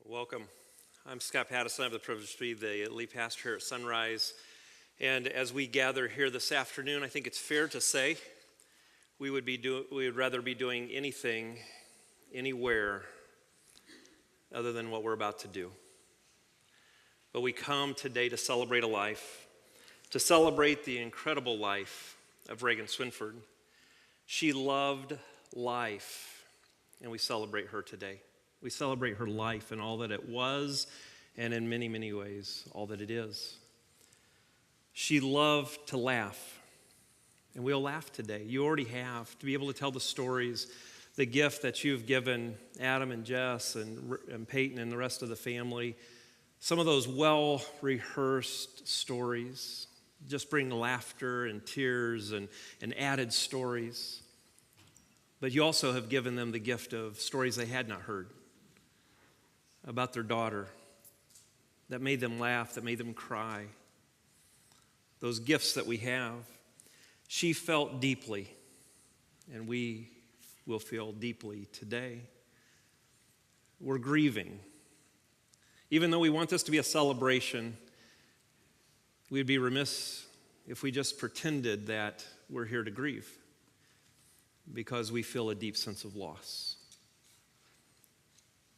Welcome. I'm Scott Pattison. I have the privilege to be the lead pastor here at Sunrise. And as we gather here this afternoon, I think it's fair to say we would rather be doing anything, anywhere, other than what we're about to do. But we come today to celebrate a life, to celebrate the incredible life of Reagan Swinford. She loved life, and we celebrate her today. We celebrate her life and all that it was, and in many, many ways, all that it is. She loved to laugh, and we'll laugh today. You already have, to be able to tell the stories, the gift that you've given Adam and Jess and Peyton and the rest of the family. Some of those well-rehearsed stories just bring laughter and tears and added stories. But you also have given them the gift of stories they had not heard about their daughter that made them laugh, that made them cry. Those gifts that we have. She felt deeply, and we will feel deeply today. We're grieving. Even though we want this to be a celebration, we'd be remiss if we just pretended that we're here to grieve, because we feel a deep sense of loss.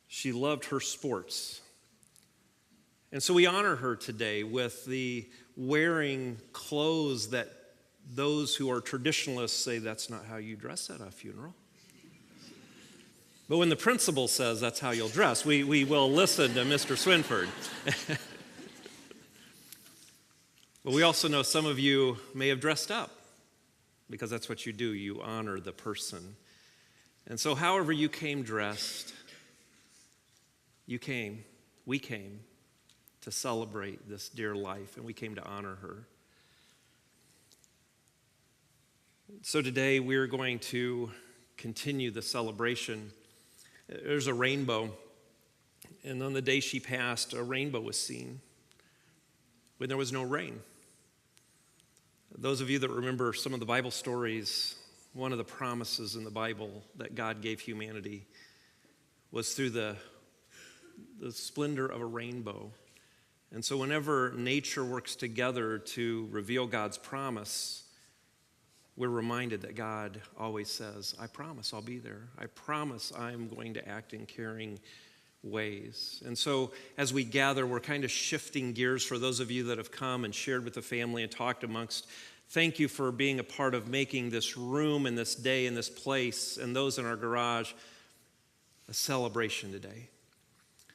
She loved her sports. And so we honor her today with the wearing clothes that those who are traditionalists say that's not how you dress at a funeral. But when the principal says that's how you'll dress, we will listen to Mr. Swinford. But we also know some of you may have dressed up, because that's what you do. You honor the person. And so however you came dressed, we came to celebrate this dear life, and we came to honor her. So today we're going to continue the celebration. There's a rainbow, and on the day she passed, a rainbow was seen when there was no rain. Those of you that remember some of the Bible stories, one of the promises in the Bible that God gave humanity was through the splendor of a rainbow. And so whenever nature works together to reveal God's promise, we're reminded that God always says, I promise I'll be there. I promise I'm going to act in caring ways. And so as we gather, we're kind of shifting gears for those of you that have come and shared with the family and talked amongst. Thank you for being a part of making this room and this day and this place and those in our garage a celebration today.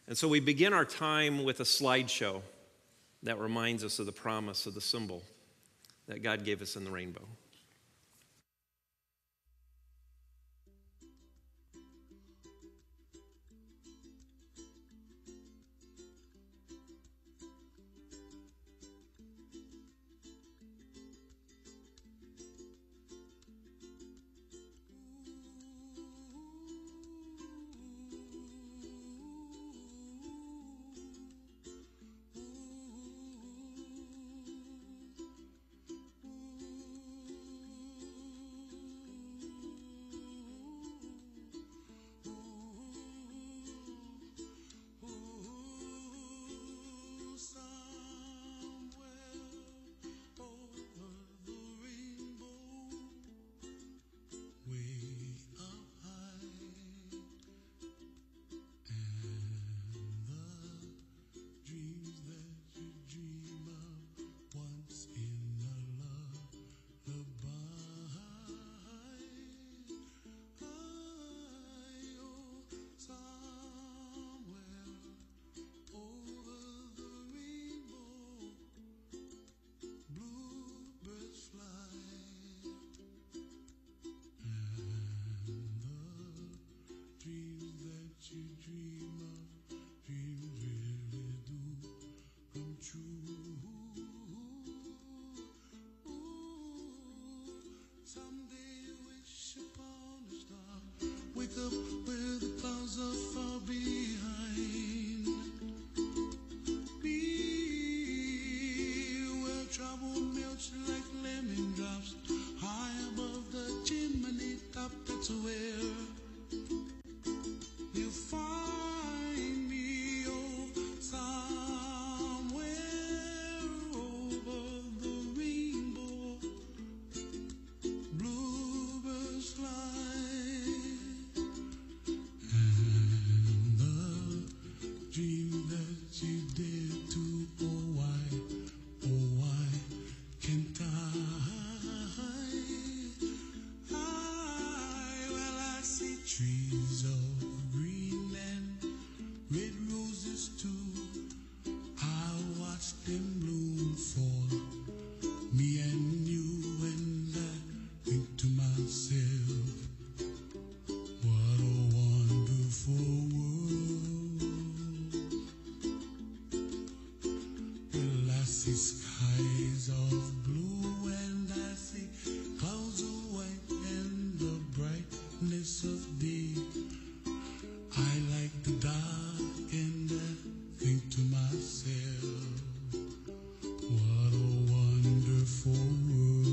And so we begin our time with a slideshow that reminds us of the promise of the symbol that God gave us in the rainbow. Where you find me trees of green and red roses too. I watched them bloom for me and you, and I think to myself, what a wonderful world. Well, I see skies of blue and I see clouds of white and the brightness of day. I like the dark and I think to myself, what a wonderful world.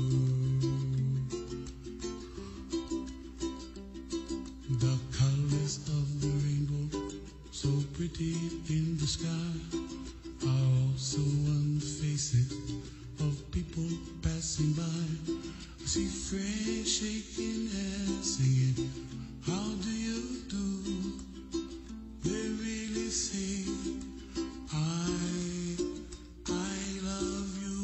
The colors of the rainbow, so pretty in the sky, are also on the faces of people passing by. I see friends shaking hands, singing, how do you do? They really say, I love you.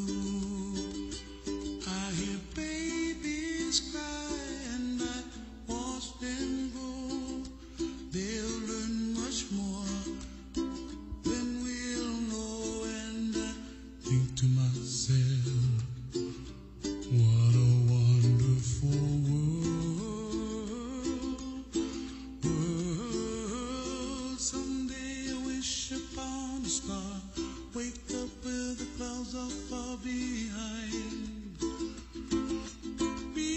I hear babies cry and I watch them grow. They'll learn much more than we'll know, and I think to myself, what a wonderful world. Someday I wish upon a star, wake up where the clouds are far behind me,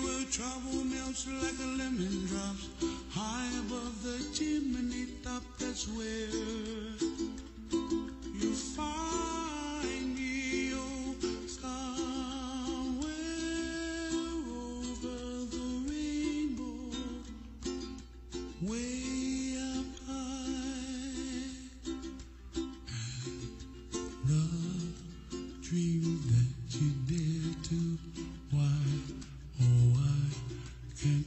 where trouble melts like a lemon drops high above the chimney top. That's where you find me, oh, somewhere over the rainbow, way up high. And the dream that you dare to, why, oh, why can't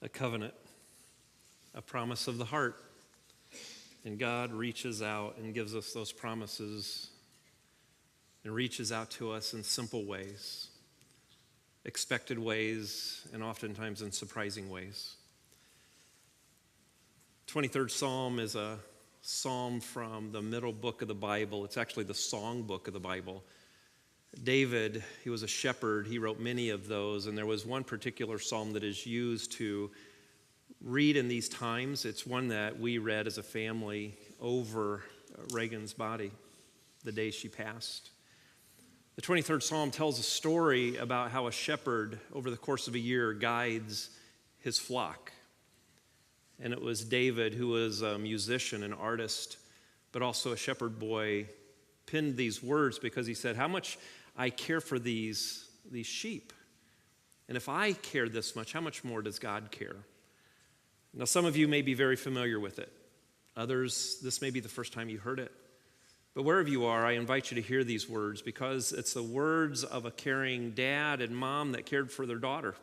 A covenant, a promise of the heart. And God reaches out and gives us those promises and reaches out to us in simple ways, expected ways, and oftentimes in surprising ways. 23rd Psalm is a psalm from the middle book of the Bible. It's actually the song book of the Bible. David, he was a shepherd. He wrote many of those, and there was one particular psalm that is used to read in these times. It's one that we read as a family over Reagan's body the day she passed. The 23rd Psalm tells a story about how a shepherd over the course of a year guides his flock. And it was David, who was a musician, an artist, but also a shepherd boy, penned these words because he said, how much I care for these sheep. And if I care this much, how much more does God care? Now, some of you may be very familiar with it. Others, this may be the first time you heard it. But wherever you are, I invite you to hear these words because it's the words of a caring dad and mom that cared for their daughter,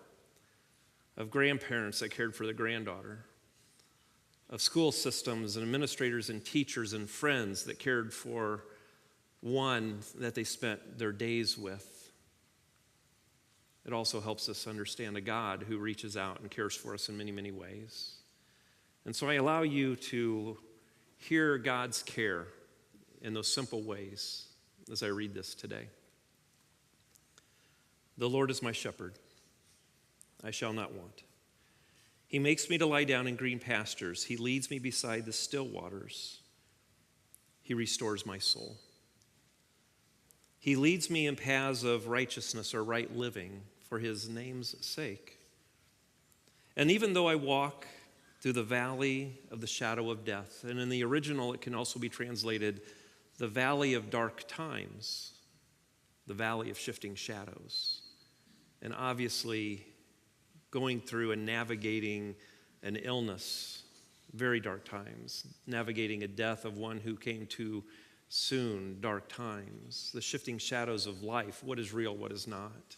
of grandparents that cared for their granddaughter, of school systems and administrators and teachers and friends that cared for one that they spent their days with. It also helps us understand a God who reaches out and cares for us in many, many ways. And so I allow you to hear God's care in those simple ways as I read this today. The Lord is my shepherd. I shall not want. He makes me to lie down in green pastures. He leads me beside the still waters. He restores my soul. He leads me in paths of righteousness or right living for his name's sake. And even though I walk through the valley of the shadow of death, and in the original it can also be translated the valley of dark times, the valley of shifting shadows. And obviously going through and navigating an illness, very dark times, navigating a death of one who came to soon, dark times, the shifting shadows of life, what is real, what is not.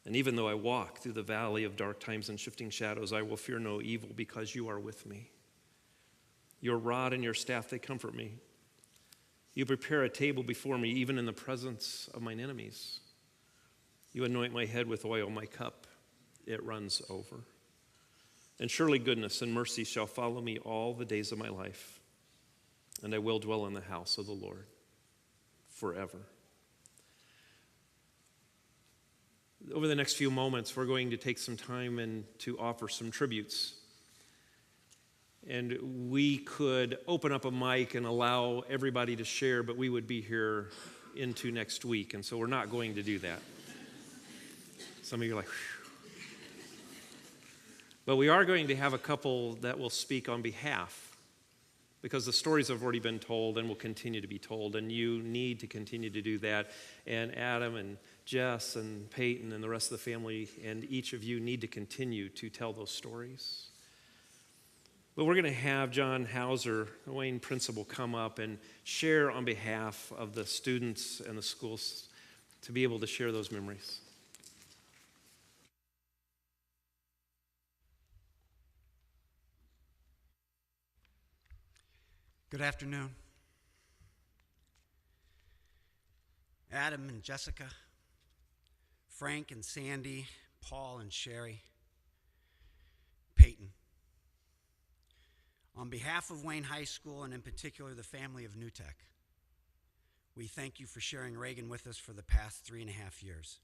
And even though I walk through the valley of dark times and shifting shadows, I will fear no evil because you are with me. Your rod and your staff, they comfort me. You prepare a table before me, even in the presence of mine enemies. You anoint my head with oil, my cup, it runs over. And surely goodness and mercy shall follow me all the days of my life, and I will dwell in the house of the Lord forever. Over the next few moments, we're going to take some time and to offer some tributes. And we could open up a mic and allow everybody to share, but we would be here into next week, and so we're not going to do that. Some of you are like, whew. But we are going to have a couple that will speak on behalf, because the stories have already been told and will continue to be told, and you need to continue to do that. And Adam and Jess and Peyton and the rest of the family and each of you need to continue to tell those stories. But we're going to have John Hauser, the Wayne principal, come up and share on behalf of the students and the schools to be able to share those memories. Good afternoon. Adam and Jessica, Frank and Sandy, Paul and Sherry, Peyton. On behalf of Wayne High School, and in particular the family of New Tech, we thank you for sharing Reagan with us for the past 3.5 years.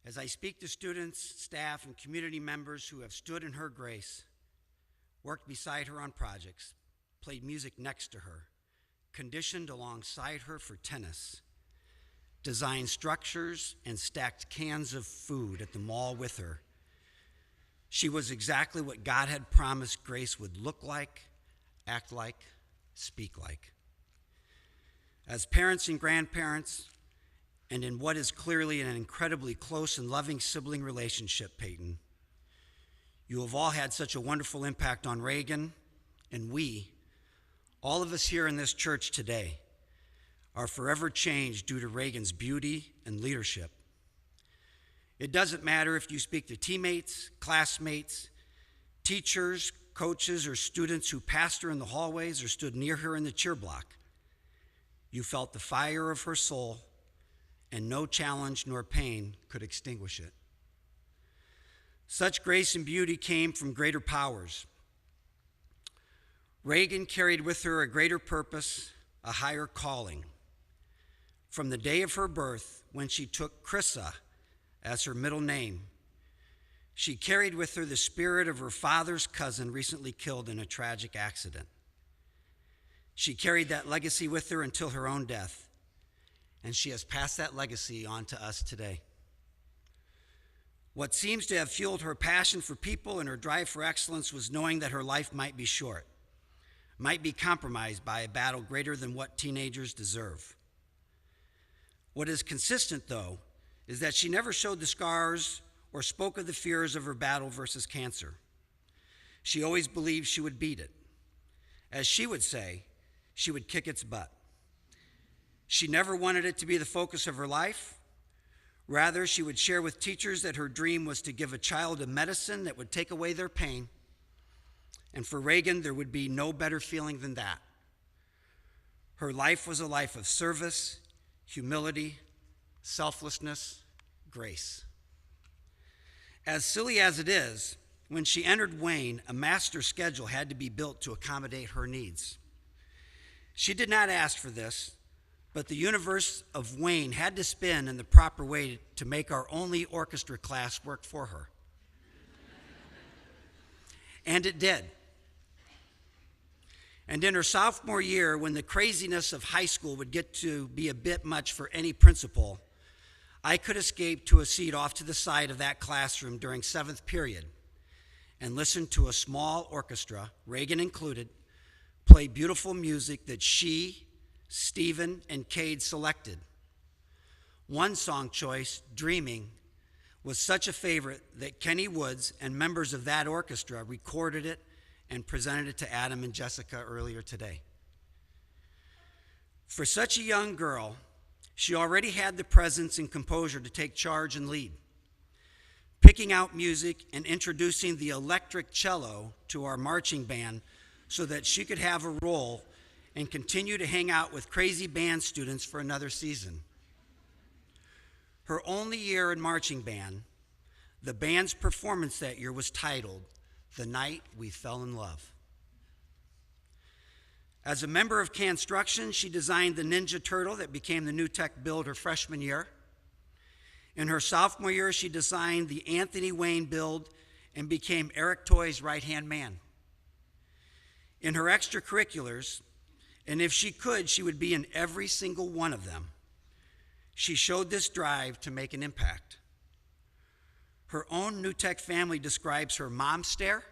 As I speak to students, staff, and community members who have stood in her grace, worked beside her on projects, played music next to her, conditioned alongside her for tennis, designed structures and stacked cans of food at the mall with her, she was exactly what God had promised Grace would look like, act like, speak like. As parents and grandparents, and in what is clearly an incredibly close and loving sibling relationship, Peyton, you have all had such a wonderful impact on Reagan, and we, all of us here in this church today, are forever changed due to Reagan's beauty and leadership. It doesn't matter if you speak to teammates, classmates, teachers, coaches, or students who passed her in the hallways or stood near her in the cheer block. You felt the fire of her soul, and no challenge nor pain could extinguish it. Such grace and beauty came from greater powers. Reagan carried with her a greater purpose, a higher calling. From the day of her birth, when she took Chrissa as her middle name, she carried with her the spirit of her father's cousin recently killed in a tragic accident. She carried that legacy with her until her own death, and she has passed that legacy on to us today. What seems to have fueled her passion for people and her drive for excellence was knowing that her life might be short, might be compromised by a battle greater than what teenagers deserve. What is consistent, though, is that she never showed the scars or spoke of the fears of her battle versus cancer. She always believed she would beat it. As she would say, she would kick its butt. She never wanted it to be the focus of her life. Rather, she would share with teachers that her dream was to give a child a medicine that would take away their pain. And for Reagan, there would be no better feeling than that. Her life was a life of service, humility, selflessness, grace. As silly as it is, when she entered Wayne, a master schedule had to be built to accommodate her needs. She did not ask for this, but the universe of Wayne had to spin in the proper way to make our only orchestra class work for her. And it did. And in her sophomore year, when the craziness of high school would get to be a bit much for any principal, I could escape to a seat off to the side of that classroom during 7th period and listen to a small orchestra, Reagan included, play beautiful music that she, Stephen, and Cade selected. One song choice, Dreaming, was such a favorite that Kenny Woods and members of that orchestra recorded it and presented it to Adam and Jessica earlier today. For such a young girl, she already had the presence and composure to take charge and lead, picking out music and introducing the electric cello to our marching band so that she could have a role and continue to hang out with crazy band students for another season. Her only year in marching band, the band's performance that year was titled, "The Night We Fell in Love." As a member of Construction, she designed the Ninja Turtle that became the New Tech build her freshman year. In her sophomore year, she designed the Anthony Wayne build and became Eric Toy's right-hand man. In her extracurriculars, and if she could, she would be in every single one of them, she showed this drive to make an impact. Her own New Tech family describes her mom stare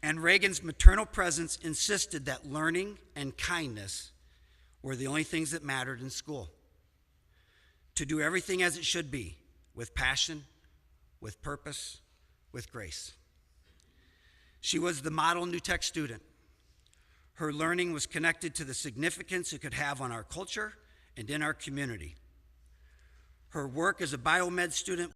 and Reagan's maternal presence insisted that learning and kindness were the only things that mattered in school. To do everything as it should be, with passion, with purpose, with grace. She was the model New Tech student. Her learning was connected to the significance it could have on our culture and in our community. Her work as a biomed student